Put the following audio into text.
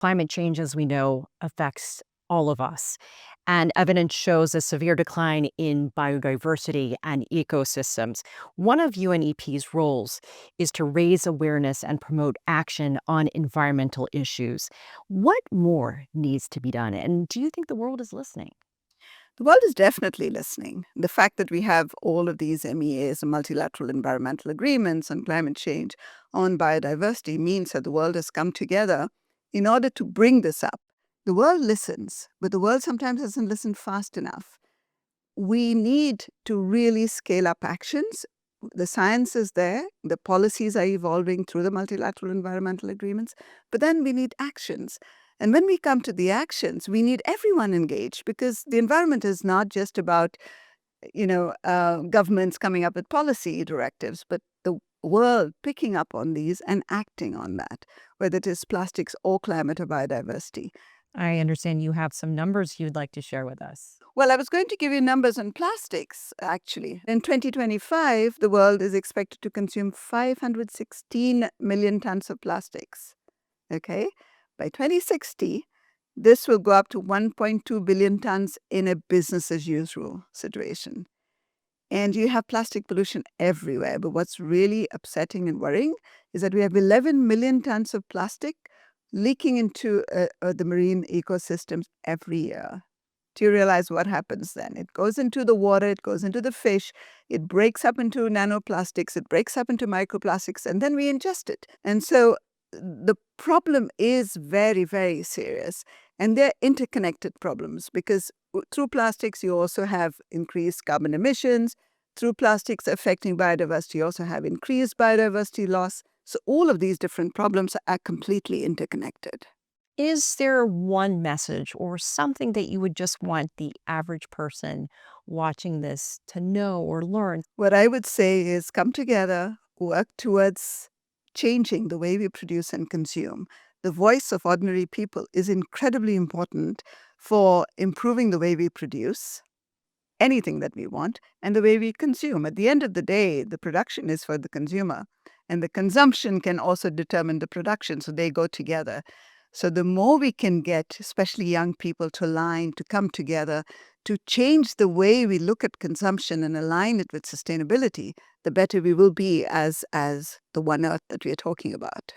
Climate change, as we know, affects all of us, and evidence shows a severe decline in biodiversity and ecosystems. One of UNEP's roles is to raise awareness and promote action on environmental issues. What more needs to be done? And do you think the world is listening? The world is definitely listening. The fact that we have all of these MEAs and multilateral environmental agreements on climate change, on biodiversity, means that the world has come together in order to bring this up. The world listens, but the world sometimes doesn't listen fast enough. We need to really scale up actions. The science is there, the policies are evolving through the multilateral environmental agreements, but then we need actions. And when we come to the actions, we need everyone engaged because the environment is not just about, governments coming up with policy directives, but the world picking up on these and acting on that, whether it is plastics or climate or biodiversity. I understand you have some numbers you'd like to share with us. Well, I was going to give you numbers on plastics, actually. In 2025, the world is expected to consume 516 million tons of plastics. Okay? By 2060, this will go up to 1.2 billion tons in a business as usual situation. And you have plastic pollution everywhere. But what's really upsetting and worrying is that we have 11 million tons of plastic leaking into the marine ecosystems every year. Do you realize what happens then? It goes into the water, it goes into the fish, it breaks up into nanoplastics, it breaks up into microplastics, and then we ingest it. And so the problem is very, very serious. And they're interconnected problems because through plastics, you also have increased carbon emissions. Through plastics affecting biodiversity, you also have increased biodiversity loss. So all of these different problems are completely interconnected. Is there one message or something that you would just want the average person watching this to know or learn? What I would say is come together, work towards changing the way we produce and consume. The voice of ordinary people is incredibly important for improving the way we produce anything that we want and the way we consume. At the end of the day, the production is for the consumer, and the consumption can also determine the production, so they go together. So the more we can get, especially young people, to align, to come together, to change the way we look at consumption and align it with sustainability, the better we will be as the One Earth that we are talking about.